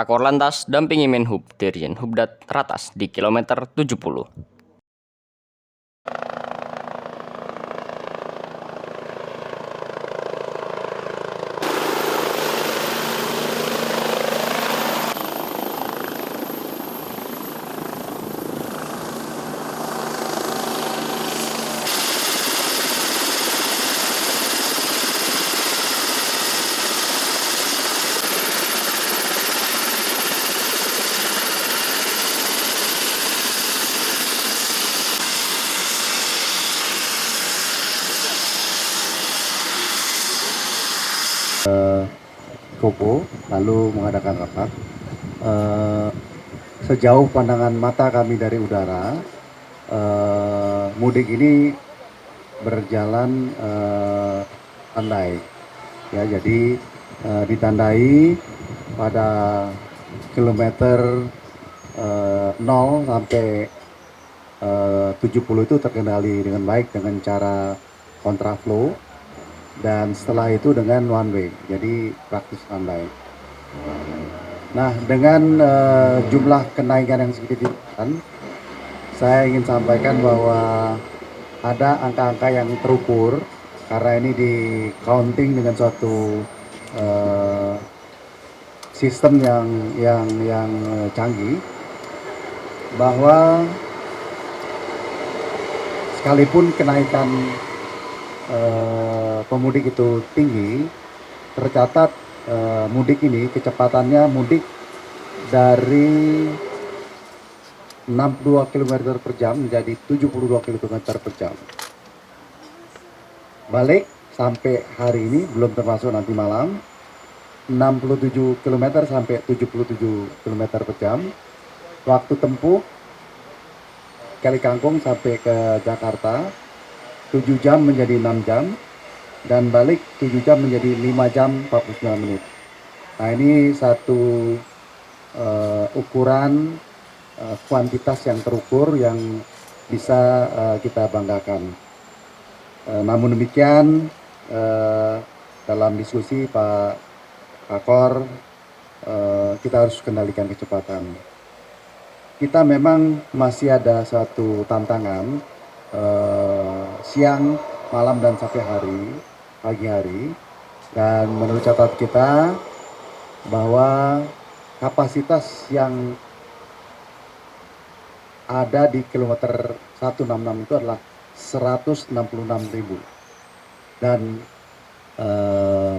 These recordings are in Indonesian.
Kakor Lantas dampingi Menhub Dirjen Hubdat Ratas di kilometer 70. Kopo lalu mengadakan rapat. Sejauh pandangan mata kami dari udara, mudik ini berjalan landai, ya. Jadi ditandai pada kilometer 0 sampai 70 itu terkendali dengan baik dengan cara kontraflow, dan setelah itu dengan one way, jadi praktis landai. Nah, dengan jumlah kenaikan yang signifikan, saya ingin sampaikan bahwa ada angka-angka yang terukur karena ini di counting dengan suatu sistem yang canggih, bahwa sekalipun kenaikan pemudik itu tinggi, tercatat mudik ini kecepatannya mudik dari 62 km per jam menjadi 72 km per jam. Balik sampai hari ini belum termasuk nanti malam, 67 km sampai 77 km per jam. Waktu tempuh Kali Kangkung sampai ke Jakarta 7 jam menjadi 6 jam, dan balik 7 jam menjadi 5 jam 49 menit. Nah, ini satu ukuran kuantitas yang terukur yang bisa kita banggakan. Namun demikian, dalam diskusi Pak Kakor, kita harus kendalikan kecepatan. Kita memang masih ada satu tantangan siang, malam, dan sampai pagi hari. Dan menurut catatan kita bahwa kapasitas yang ada di kilometer 166 itu adalah 166.000, dan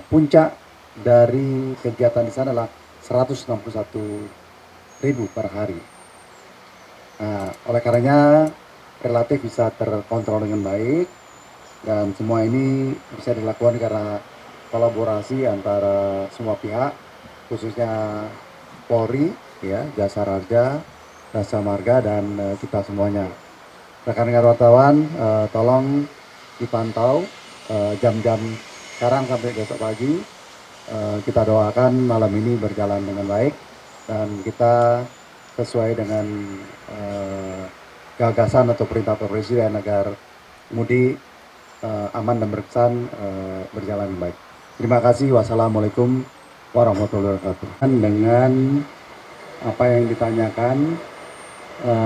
puncak dari kegiatan di sana adalah 161.000 per hari. Nah, oleh karenanya relatif bisa terkontrol dengan baik, dan semua ini bisa dilakukan karena kolaborasi antara semua pihak, khususnya Polri, ya, Jasa Raja, Jasa Marga, dan kita semuanya. Rekan-rekan wartawan, tolong dipantau jam-jam sekarang sampai besok pagi. Kita doakan malam ini berjalan dengan baik, dan kita sesuai dengan gagasan atau perintah Pak Presiden agar mudik aman dan berkesan, berjalan dengan baik. Terima kasih. Wassalamualaikum warahmatullahi wabarakatuh. Dengan apa yang ditanyakan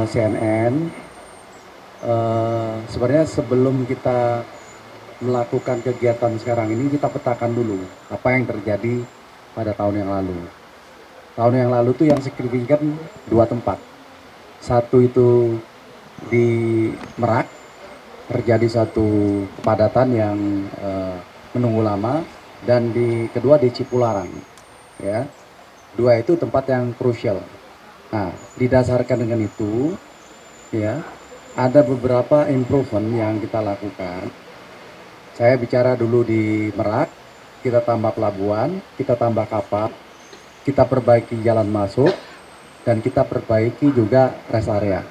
CNN, sebenarnya sebelum kita melakukan kegiatan sekarang ini, kita petakan dulu apa yang terjadi pada tahun yang lalu. Tahun yang lalu tuh yang signifikan dua tempat. Satu itu di Merak, terjadi satu kepadatan yang menunggu lama, dan kedua di Cipularang, ya. Dua itu tempat yang krusial. Nah, didasarkan dengan itu, ya, ada beberapa improvement yang kita lakukan. Saya bicara dulu di Merak, kita tambah pelabuhan, kita tambah kapal, kita perbaiki jalan masuk, dan kita perbaiki juga rest area.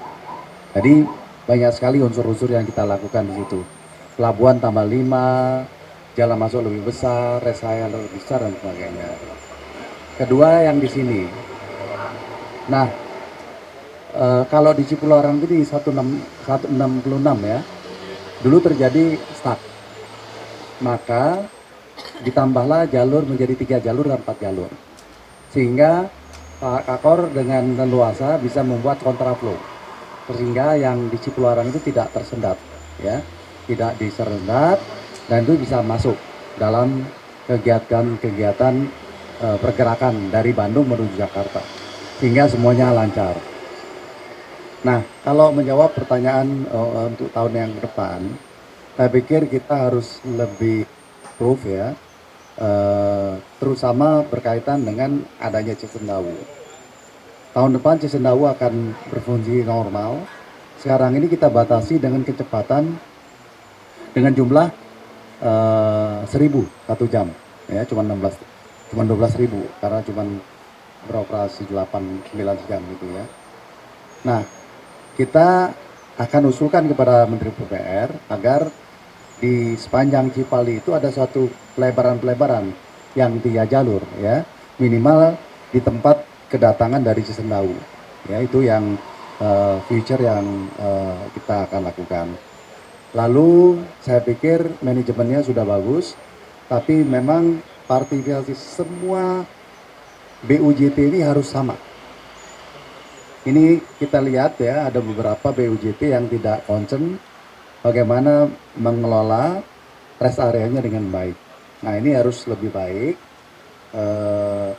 Jadi banyak sekali unsur-unsur yang kita lakukan di situ. Pelabuhan tambah 5, jalan masuk lebih besar, rest area lebih besar, dan sebagainya. Kedua yang di sini. Nah, kalau di Cipularang itu di 166 ya, dulu terjadi stuck. Maka ditambahlah jalur menjadi 3 jalur dan 4 jalur. Sehingga Pak Kakor dengan leluasa bisa membuat kontraflow sehingga yang di Cipularang itu tidak tersendat, ya, tidak disendat, dan itu bisa masuk dalam kegiatan-kegiatan pergerakan dari Bandung menuju Jakarta sehingga semuanya lancar. Nah, kalau menjawab pertanyaan untuk tahun yang depan, saya pikir kita harus lebih proof ya, terutama berkaitan dengan adanya Cisendawu. Tahun depan Cisendawu akan berfungsi normal. Sekarang ini kita batasi dengan kecepatan dengan jumlah 1000 satu jam, ya, cuma 12.000 karena cuma beroperasi 8-9 jam gitu ya. Nah, kita akan usulkan kepada Menteri PUPR agar di sepanjang Cipali itu ada suatu pelebaran-pelebaran yang 3 jalur, ya, minimal di tempat kedatangan dari Cisendawu, ya, itu yang future yang kita akan lakukan. Lalu saya pikir manajemennya sudah bagus, tapi memang partisipasi semua BUJT ini harus sama. Ini kita lihat ya, ada beberapa BUJT yang tidak concern bagaimana mengelola rest areanya dengan baik. Nah, ini harus lebih baik.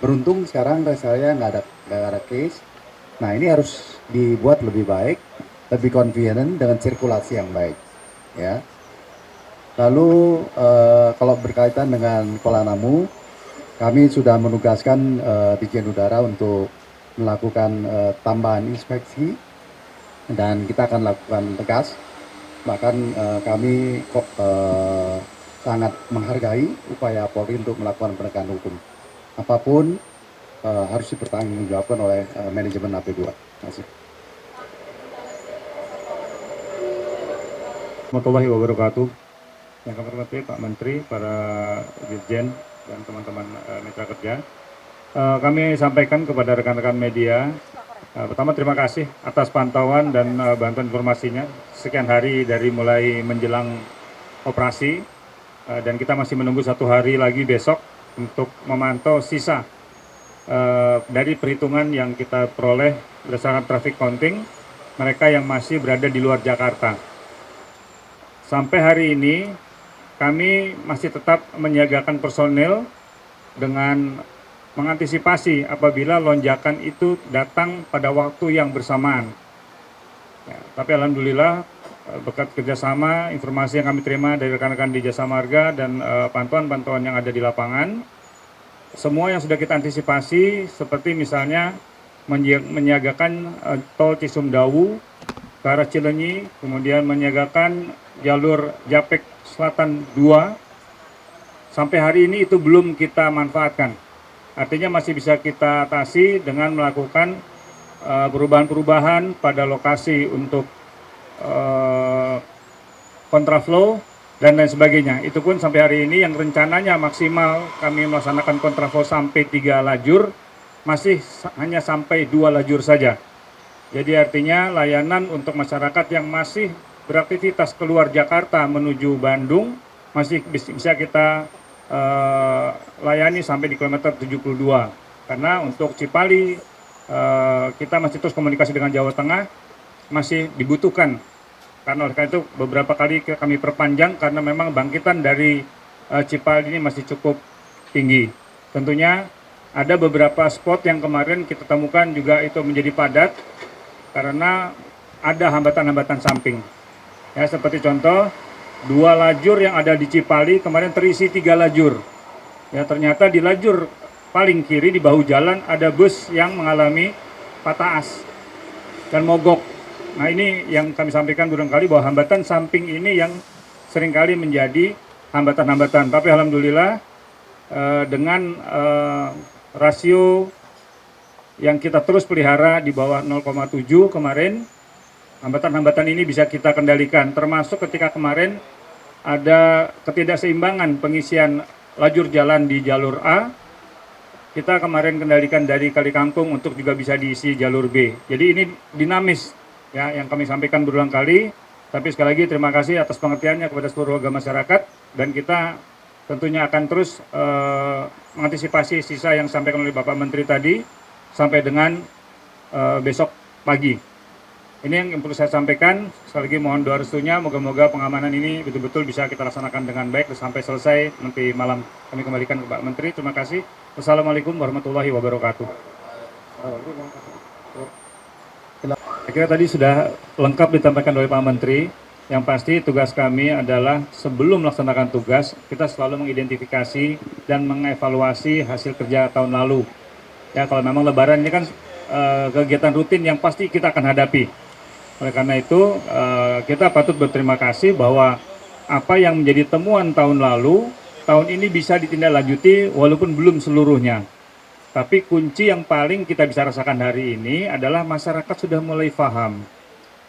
Beruntung sekarang rest area nggak ada case. Nah, ini harus dibuat lebih baik, lebih convenient dengan sirkulasi yang baik, ya. Lalu kalau berkaitan dengan Kuala Namu, kami sudah menugaskan Ditjen Udara untuk melakukan tambahan inspeksi dan kita akan lakukan tegas. Bahkan kami sangat menghargai upaya Polri untuk melakukan penegakan hukum. Apapun harus dipertanggungjawabkan oleh manajemen AP2. Terima kasih. Warahmatullahi wabarakatuh. Yang kami hormati Pak Menteri, para Dirjen dan teman-teman mitra kerja. Kami sampaikan kepada rekan-rekan media, pertama terima kasih atas pantauan dan bantuan informasinya sekian hari dari mulai menjelang operasi, dan kita masih menunggu 1 hari lagi besok untuk memantau sisa dari perhitungan yang kita peroleh berdasarkan traffic counting mereka yang masih berada di luar Jakarta. Sampai hari ini kami masih tetap menyiagakan personil dengan mengantisipasi apabila lonjakan itu datang pada waktu yang bersamaan. Ya, tapi alhamdulillah berkat kerjasama, informasi yang kami terima dari rekan-rekan di Jasa Marga dan pantauan-pantauan yang ada di lapangan, semua yang sudah kita antisipasi seperti misalnya menyiagakan tol Cisumdawu ke arah Cileunyi, kemudian menyiagakan jalur Japek Selatan 2, sampai hari ini itu belum kita manfaatkan. Artinya masih bisa kita atasi dengan melakukan perubahan-perubahan pada lokasi untuk kontraflow dan lain sebagainya. Itu pun sampai hari ini yang rencananya maksimal kami melaksanakan kontraflow sampai 3 lajur, masih hanya sampai 2 lajur saja. Jadi artinya layanan untuk masyarakat yang masih beraktivitas keluar Jakarta menuju Bandung masih bisa kita layani sampai di kilometer 72. Karena untuk Cipali kita masih terus komunikasi dengan Jawa Tengah, masih dibutuhkan. Karena oleh karena itu beberapa kali kami perpanjang karena memang bangkitan dari Cipali ini masih cukup tinggi. Tentunya ada beberapa spot yang kemarin kita temukan juga itu menjadi padat karena ada hambatan-hambatan samping. Ya, seperti contoh 2 lajur yang ada di Cipali kemarin terisi 3 lajur. Ya, ternyata di lajur paling kiri di bahu jalan ada bus yang mengalami patah as dan mogok. Nah, ini yang kami sampaikan berulang kali bahwa hambatan samping ini yang seringkali menjadi hambatan-hambatan. Tapi alhamdulillah dengan rasio yang kita terus pelihara di bawah 0,7 kemarin, hambatan-hambatan ini bisa kita kendalikan, termasuk ketika kemarin ada ketidakseimbangan pengisian lajur jalan di jalur A, kita kemarin kendalikan dari Kali Kangkung untuk juga bisa diisi jalur B. Jadi ini dinamis ya yang kami sampaikan berulang kali, tapi sekali lagi terima kasih atas pengertiannya kepada seluruh warga masyarakat dan kita tentunya akan terus mengantisipasi sisa yang disampaikan oleh Bapak Menteri tadi sampai dengan besok pagi. Ini yang perlu saya sampaikan. Sekali lagi mohon doa restunya, moga-moga pengamanan ini betul-betul bisa kita laksanakan dengan baik sampai selesai nanti malam. Kami kembalikan ke Pak Menteri. Terima kasih. Wassalamualaikum warahmatullahi wabarakatuh. Saya kira tadi sudah lengkap disampaikan oleh Pak Menteri. Yang pasti tugas kami adalah sebelum melaksanakan tugas, kita selalu mengidentifikasi dan mengevaluasi hasil kerja tahun lalu. Ya, kalau memang Lebaran ini kan kegiatan rutin yang pasti kita akan hadapi. Oleh karena itu, kita patut berterima kasih bahwa apa yang menjadi temuan tahun lalu, tahun ini bisa ditindaklanjuti walaupun belum seluruhnya. Tapi kunci yang paling kita bisa rasakan hari ini adalah masyarakat sudah mulai paham.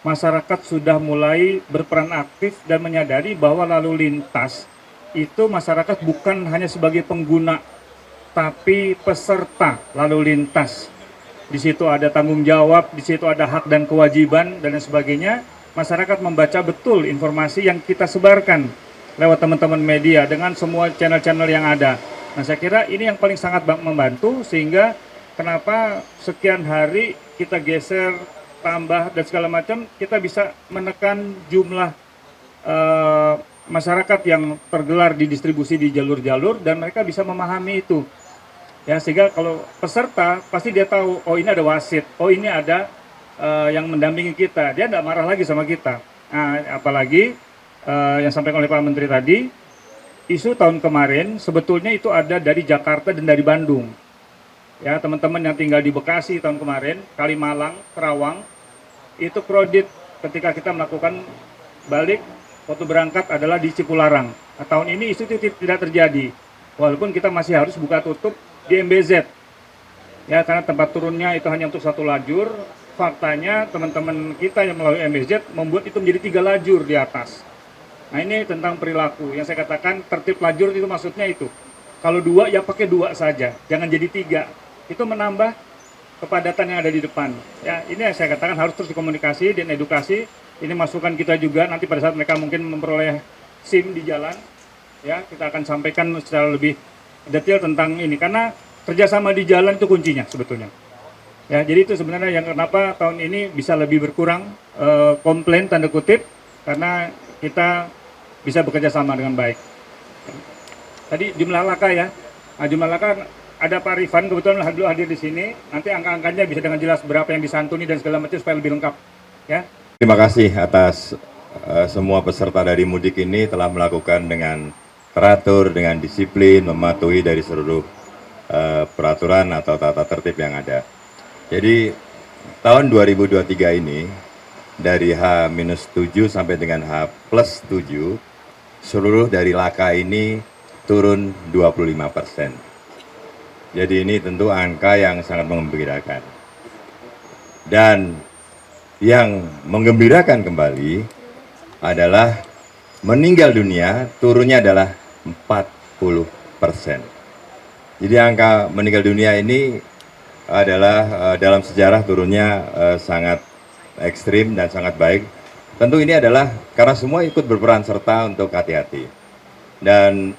Masyarakat sudah mulai berperan aktif dan menyadari bahwa lalu lintas itu masyarakat bukan hanya sebagai pengguna, tapi peserta lalu lintas. Di situ ada tanggung jawab, di situ ada hak dan kewajiban dan lain sebagainya. Masyarakat membaca betul informasi yang kita sebarkan lewat teman-teman media dengan semua channel-channel yang ada. Nah, saya kira ini yang paling sangat membantu sehingga kenapa sekian hari kita geser, tambah dan segala macam, kita bisa menekan jumlah masyarakat yang tergelar di distribusi di jalur-jalur dan mereka bisa memahami itu. Ya, sehingga kalau peserta pasti dia tahu, oh ini ada wasit, oh ini ada yang mendampingi kita, dia tidak marah lagi sama kita. Nah, apalagi yang sampaikan oleh Pak Menteri tadi, isu tahun kemarin sebetulnya itu ada dari Jakarta dan dari Bandung. Ya, teman-teman yang tinggal di Bekasi tahun kemarin, Kalimalang, Kerawang, itu kredit ketika kita melakukan balik, waktu berangkat adalah di Cipularang. Nah, tahun ini isu itu tidak terjadi, walaupun kita masih harus buka tutup di MBZ, ya, karena tempat turunnya itu hanya untuk satu lajur. Faktanya teman-teman kita yang melalui MBZ membuat itu menjadi 3 lajur di atas. Nah, ini tentang perilaku yang saya katakan tertib lajur itu maksudnya itu. Kalau 2 ya pakai 2 saja, jangan jadi 3. Itu menambah kepadatan yang ada di depan. Ya, ini yang saya katakan harus terus dikomunikasi dan edukasi. Ini masukan kita juga nanti pada saat mereka mungkin memperoleh SIM di jalan. Ya, kita akan sampaikan secara lebih detail tentang ini karena kerjasama di jalan itu kuncinya sebetulnya. Ya, jadi itu sebenarnya yang kenapa tahun ini bisa lebih berkurang komplain tanda kutip karena kita bisa bekerja sama dengan baik. Tadi jumlah laka ya, jumlah laka ada Pak Rifan kebetulan hadir di sini. Nanti angka-angkanya bisa dengan jelas berapa yang disantuni dan segala macam supaya lebih lengkap. Ya. Terima kasih atas semua peserta dari mudik ini telah melakukan dengan teratur, dengan disiplin, mematuhi dari seluruh peraturan atau tata tertib yang ada. Jadi tahun 2023 ini dari H-7 sampai dengan H+7 seluruh dari laka ini turun 25%. Jadi ini tentu angka yang sangat menggembirakan. Dan yang menggembirakan kembali adalah meninggal dunia turunnya adalah 40%. Jadi angka meninggal dunia ini adalah dalam sejarah turunnya sangat ekstrim dan sangat baik. Tentu ini adalah karena semua ikut berperan serta untuk hati-hati. Dan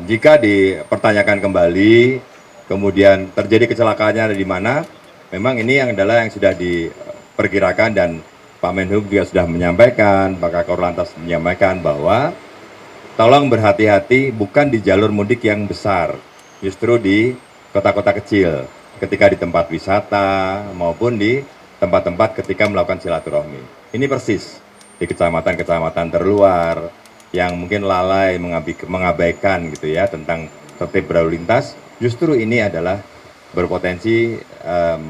jika dipertanyakan kembali, kemudian terjadi kecelakaannya ada di mana, memang ini yang adalah yang sudah diperkirakan dan Pak Menhub juga sudah menyampaikan, Pak Kakor Lantas menyampaikan bahwa tolong berhati-hati bukan di jalur mudik yang besar, justru di kota-kota kecil, ketika di tempat wisata maupun di tempat-tempat ketika melakukan silaturahmi. Ini persis di kecamatan-kecamatan terluar yang mungkin lalai mengabaikan gitu ya tentang tertib berlalu lintas, justru ini adalah berpotensi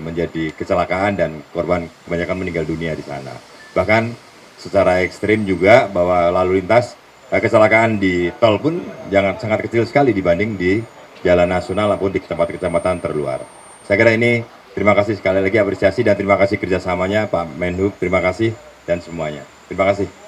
menjadi kecelakaan dan korban kebanyakan meninggal dunia di sana. Bahkan secara ekstrim juga bahwa lalu lintas kecelakaan di tol pun sangat kecil sekali dibanding di jalan nasional maupun di kecamatan terluar. Saya kira ini terima kasih sekali lagi apresiasi dan terima kasih kerjasamanya Pak Menhub, terima kasih dan semuanya. Terima kasih.